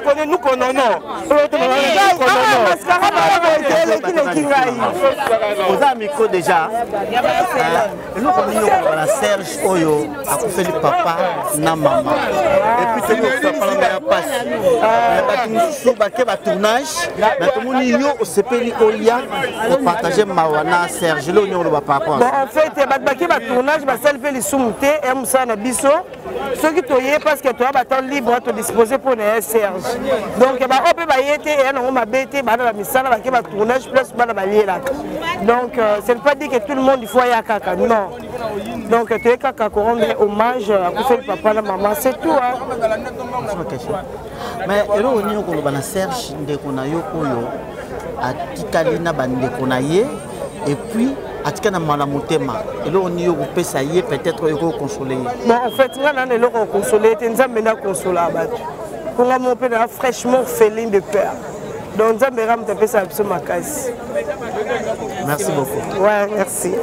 connaît nous connaissons aux amicaux déjà nous connaissons la Serge Oyo a fait le papa na maman et puis tout le monde a passé tournage mais tout le monde au CPI Olia pour partager Mawana Serge là on va pas en fait bataki ba tournage ba selfie les soumouté et musa na biso ceux qui toyé parce que toi ba temps libre à te disposer pour les Serge donc ba opé ba yete et on m'a bêté ba na misala ba ba tournage plus ba na ba liela donc c'est pas dit que tout le monde il faut y a kaka non donc tu es kaka ko rendre hommage à Koufé le papa la maman c'est tout hein mais ero oni ko ba na Serge ndeko na yo oyo atikali na bandeko na ye et puis atikana mala motema elo oni yo ko pesa ye peut-être yo ko consoler bon en fait ngana ne lo ko consoler te nzambe na consola ba ko nga mon père fraîchement félin de peur donc nzambe ram te pesa biso makasi merci beaucoup ouais merci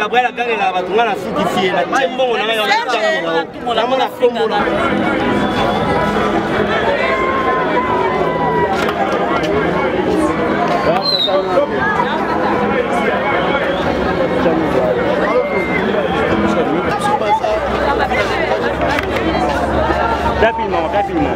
Gabriel a gagné la bataille, on a soudifié la tembo, on rapidement.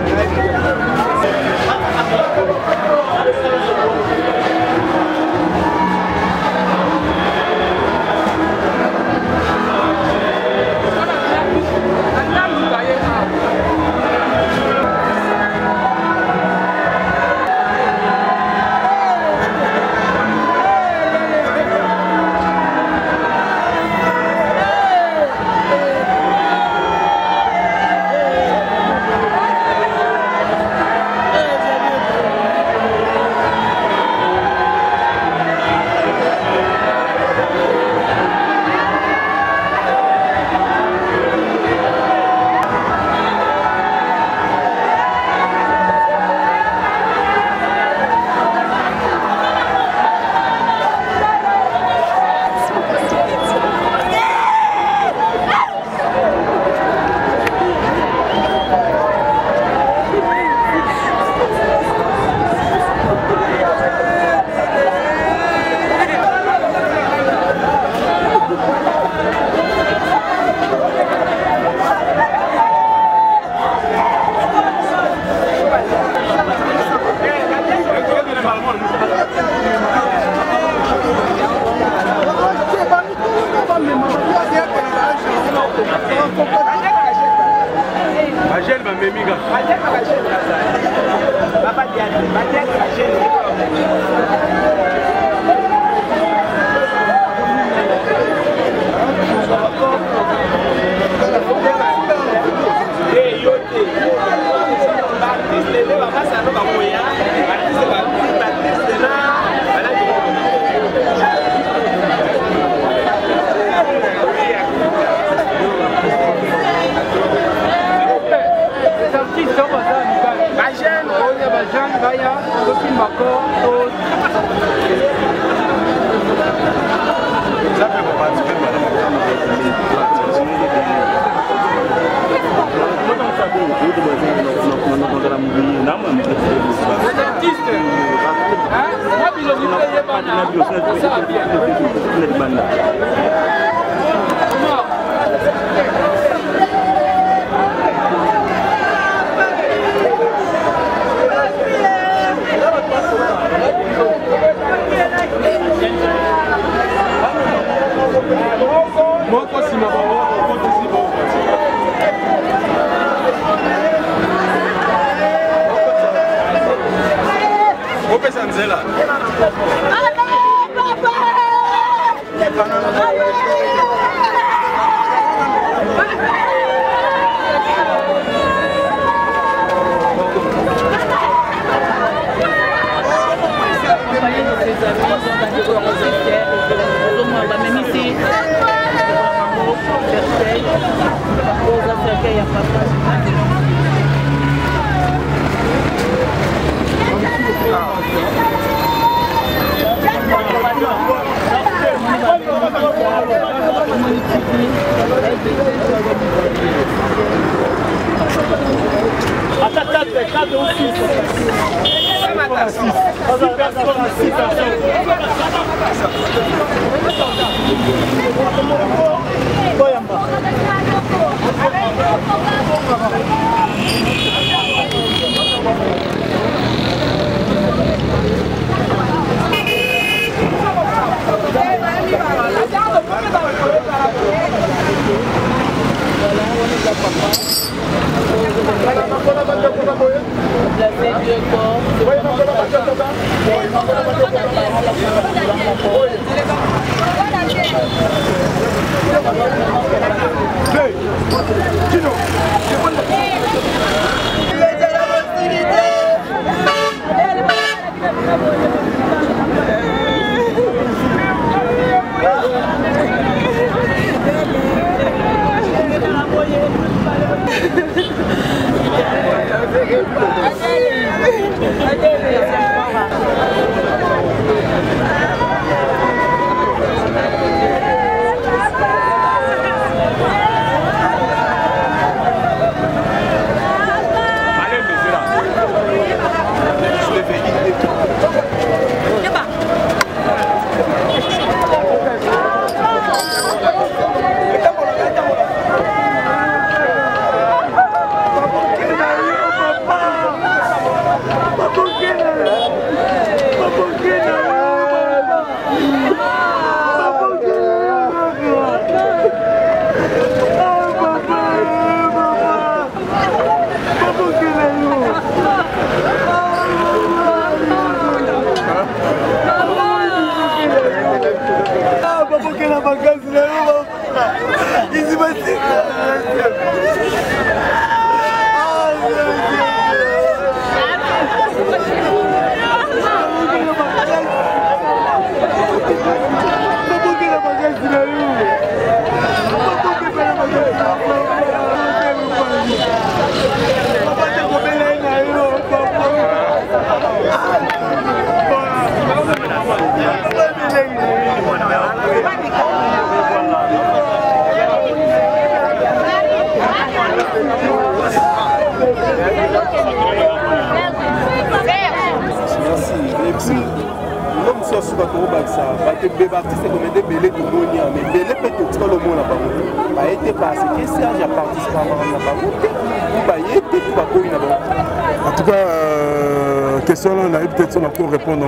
Artiste En tout cas, question là, on a peut-être pour répondre.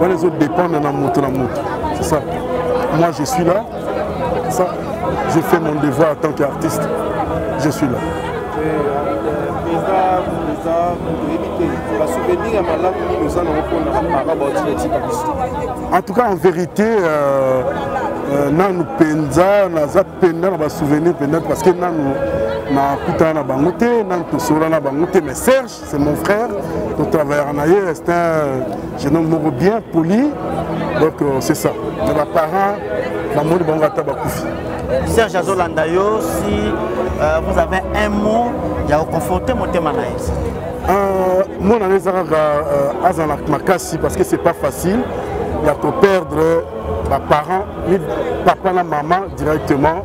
On les autres dépendent de la moto. C'est ça. Moi, je suis là. Ça, je fais mon devoir en tant qu'artiste. Je suis là. En tout cas, en vérité, nous penza, nous souvenir parce que nous mais Serge, c'est mon frère, nous travaillons en ailleurs, c'est un jeune homme bien poli, donc c'est ça. Mes parents, Serge Azolandayo, si vous avez un mot, il y a confronté mon thème analyse. Mon analyse parce que c'est pas facile, il y a pour perdre mes parents, papa et maman directement.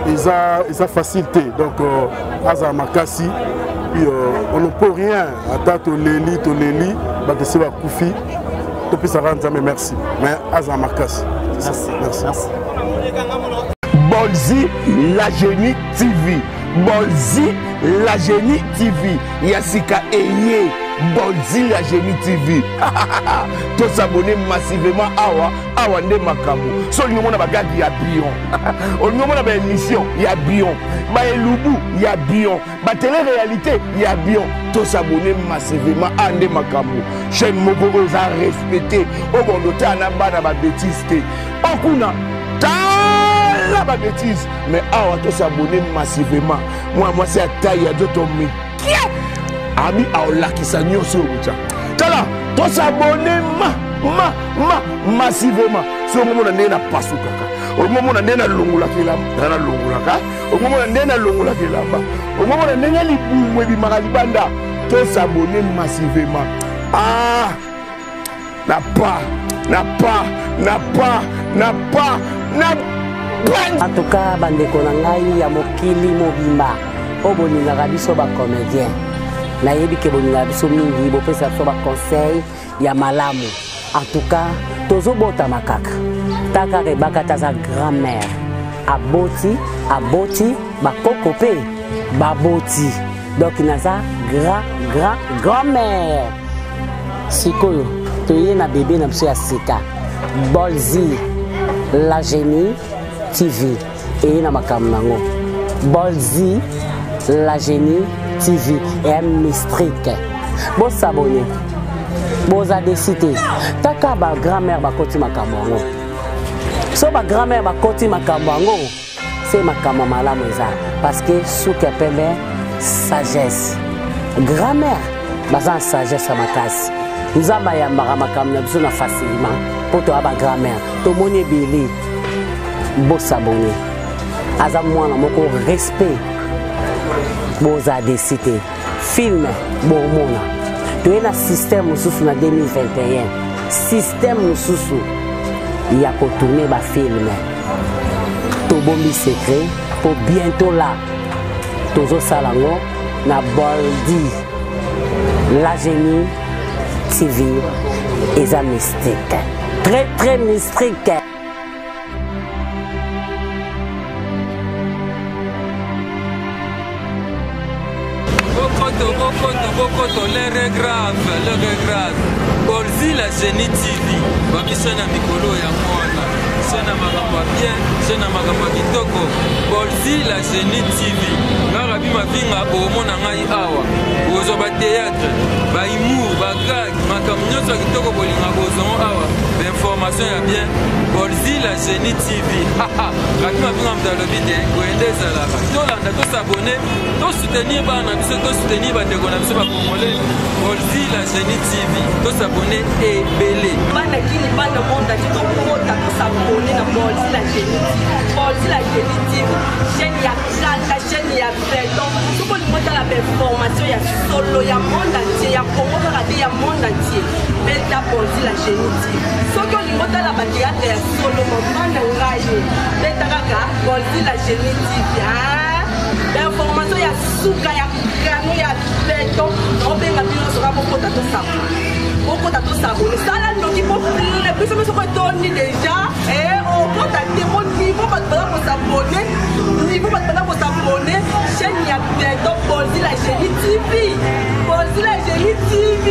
Ils ont facilité, donc Aza Makassi, on ne peut rien. Attends, Toleli, c'est Koufi. depuis ça va mais merci mais Azam Marcas merci Bolzi la Génie TV Bolzi la Génie TV Yassika Eye Bolzi la Génie TV to s'abonner massivement awa nde makambo so nous mona bagadi ya bion on nous mona ba émission ya bion ba elubu ya bion ba télé réalité ya bion to s'abonner massivement ande makambo chaîne moko oza respecter o bondota na bana ba bêtise te okuna la ba bêtise mais awa to s'abonner massivement moi c'est à taille ya doto mi ami aolakisa nyonso obucha tala to s'abonner massivement so momo na ndena pasukaka o momo na ndena longula kelamba na longulaka o momo na ndena longula kelamba o momo na ndena libumwe bi makalibanda to s'abonner massivement en tout cas bandeko na ngai ya mokili mobimba o boningaka biso bacomédien nayebi ke boningaka biso mingi bopesa biso baconseil ya malamu en tout cas tozobotama kaka taka rebaka taza grand-mère aboti bakoko mpe baboti donc naza grand-mère sikoyo toye na bebe na biso ya sika Bolzi la Génie TV eye na makambo nango Bolzi la Génie TV et un mystrique bo s'abonner boza décider taka ba grand-mère bakoti makambo yango so ba grand-mère bakoti makambo yango c'est makambo malamu eza parce que suka pembe sagesse grand-mère baza sagesse ya makasi nzamba yambaka makambo na biso na facilement po to ba grand-mère tomoni ebele bo s'abonner aza mwana moko respect boza décider film bomona toye na système mosusu na 2021 système mosusu ya kotourner bafilme tobombi secret po bientôt là tozosala yango na Bolzi la Génie TV eza mystique très mystique. Bokoto, l'heure est grave. Bolzi la Génie TV. Babisona mikolo ya mwana. Sona magamba bien, sona magamba kitoko. Bolzi la Génie TV. Ngarabi mabinga omona ngai awa. Bozo ba théâtre, ba humour, ba gag, makambo nyonso kitoko bolinga bozo awa. Information ya bien. Bolzi la Génie TV. Rabi mabinga mdalobi de goendeza la. Tolanda to s'abonner, to soutenir bana biso, to soutenir bandeko na biso ba congolais. Bolzi la Génie TV. To s'abonner et belé. Bana kini bana monda to kota to s'abonner na Bolzi la Génie TV. Bolzi la Génie TV. Chaîne ya kaka, chaîne ya béton. Tout le monde a la information ya solo ya monde entier, ya Congo ya monde entier. Beta Bolzi la Génie TV. Soko limota la théâtre ya solo mobana ngai. Beta kaka Bolzi la Génie TV. L'information ya suka ya kano ya béton. On benga bino sera beaucoup de savoir. Beaucoup de savoir. Ça là nous qui pour les plus mais ce que donne déjà et on contacter mon niveau pas pour s'abonner. Niveau pas pour s'abonner. Chaîne ya béton Bolzi la Génie TV. Bolzi la Génie TV.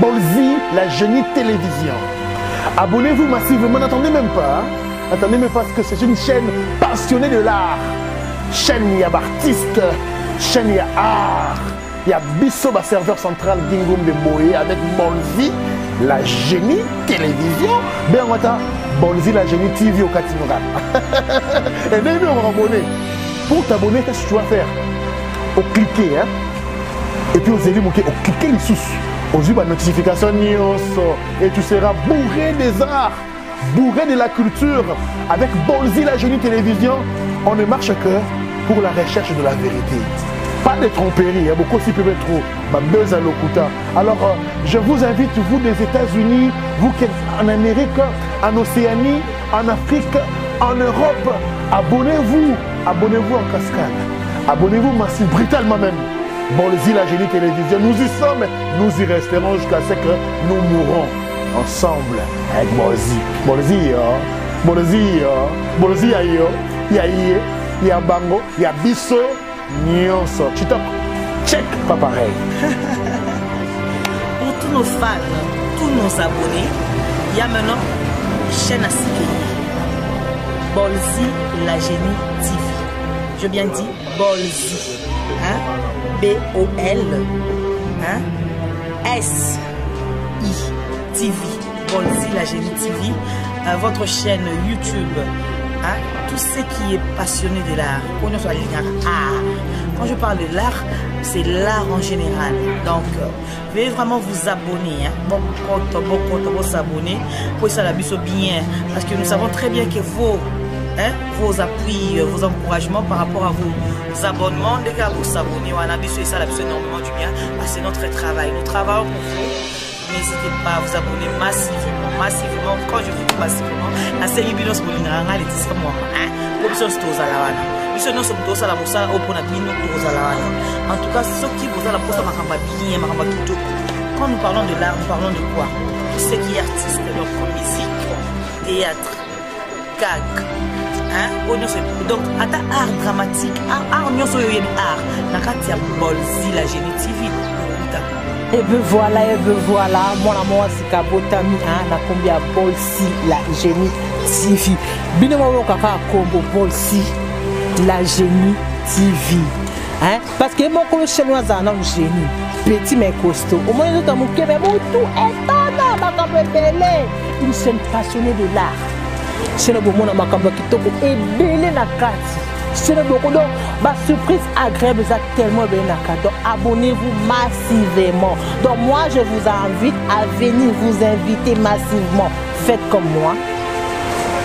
Bolzi la Génie Télévision. Abonnez-vous massivement, n'attendez même pas. Attendez, mais parce que c'est une chaîne passionnée de l'art. Chaîne, il y a artistes, chaîne, il y a art. Il y a Bissoba, serveur central d'Ingum de Boé avec Bolzi, la Génie Télévision. Ben, Bolzi, la Génie TV au Katinora. Et bien, on va abonner. Pour t'abonner, qu'est-ce que tu vas faire? Au cliquer, hein? Et puis aux élus, au cliquer les sous. Aux yeux, la notification, et tu seras bourré des arts. Bourré de la culture. Avec Bolzi la Génie Télévision, on ne marche que pour la recherche de la vérité. Pas de tromperie, beaucoup si peuvent trop. Alors, je vous invite, vous des États-Unis, vous qui êtes en Amérique, en Océanie, en Afrique, en Europe, abonnez-vous en cascade. Abonnez-vous massivement, brutalement même. Bolzi, la Génie Télévision, nous y sommes, nous y resterons jusqu'à ce que nous mourrons ensemble avec Bolzi. Bolzi, il y a Bango, il y a Bisso, Nyonso. Check, pas pareil. Pour tous nos fans, tous nos abonnés, il y a maintenant chaîne à Siki. Bolzi, la Génie TV. Je bien dit Bolzi. Hein? B-O-L. Hein? S-I-TV. Bolzi, la Génie TV. Votre chaîne YouTube. Hein? Tout ce qui est passionné de l'art. Quand je parle de l'art, c'est l'art en général. Donc, veuillez vraiment vous abonner. Hein? Bon s'abonner. Pour ça, la biso bien. Parce que nous savons très bien que vos appuis, vos encouragements par rapport à vos abonnements, dès que vous s'abonnez, on a biso et ça, la biso énormément du bien. C'est notre travail. Nous travaillons pour vous. N'hésitez pas à vous abonner massivement. Quand je vous dis massivement, la série Binos Bolinganga, les tissus moi. En tout cas, ceux qui vous ont la poste quand nous parlons de l'art, nous parlons de quoi? Tout ce qui est artiste, donc musique, théâtre, gag. Donc, à ta art dramatique, art, Bolzi, la Génie TV. Et ben voilà, mon amour, c'est Kabotami, na combien Bolzi, la Génie TV. Binomo kaka combo Bolzi, la Génie TV. Parce que mon colo chinois a un génie, petit mais costaud. Au moins, nous avons tout étonnant, une chaîne passionnée de l'art. C'est le moment où je suis et belé na carte. C'est le moment où surprise agréable tellement bien na carte. Donc abonnez-vous massivement. Donc moi je vous invite à venir vous inviter massivement. Faites comme moi.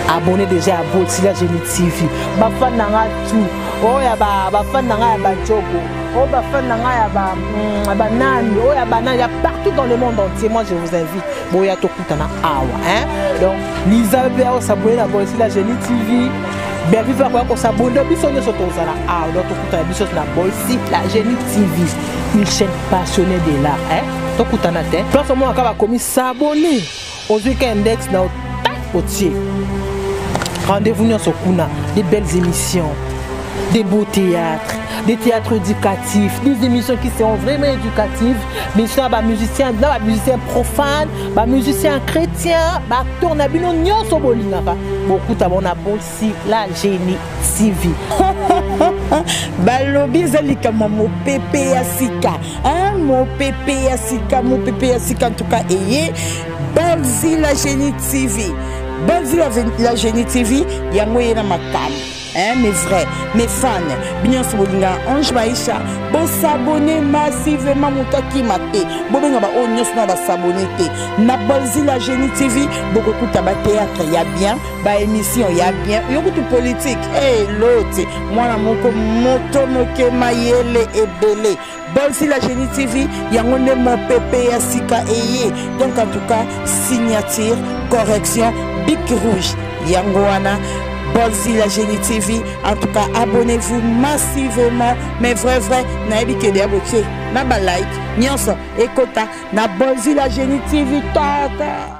Abonnez déjà à Bolzi, la Génie TV. Bafan nanga tout. Oh ya bafan nanga ya bajogo. Oh bafan nanga ya banani. Oh ya banani. Il y a partout dans le monde entier. Moi je vous invite. Bon ya tokutana awa. Donc Lisa Béa s'abonner à Bolzi, la Génie TV. Bien vivre à quoi s'abonner. Bisogno surtout ça là. Ah donc tokutana bisogno na Bolzi, la Génie TV. Une chaîne passionnée de l'art. Tokutana te. Place au moins akaba commis s'abonner. Aux week-end index na au tiers. Rendez-vous dans ce kuna, des belles émissions, des beaux théâtres, des théâtres éducatifs, des émissions qui seront vraiment éducatives, mais ça, musiciens profanes, musiciens chrétiens, acteurs, beaucoup d'abonnés Bolzi, la Génie TV. Balobi zalika mo pépé asika, mon pépé asika en tout cas Bolzi, la Génie TV. Bolzi, la Génie TV, il y a moyen makam. Mes vrais, mes fans, bien Bolinga, Ange Maïcha, bon s'abonner massivement, mon taki maté, bon ben on n'y a s'abonner na Bolzi, la Génie TV, beaucoup de théâtre, il y a bien, émission, il y a bien, il y a beaucoup de politique, l'autre, moi la mon moto moke maïele et belé. Bolzi, la Génie TV, il y a mon pépé asika donc en tout cas signature, correction, Bic rouge, Yangoana. Bolzi, la Génie TV, en tout cas abonnez-vous massivement, mais vrai, naïbi que des abonnés, na like, nyonso, ekota, na Bolzi, la Génie TV, tata.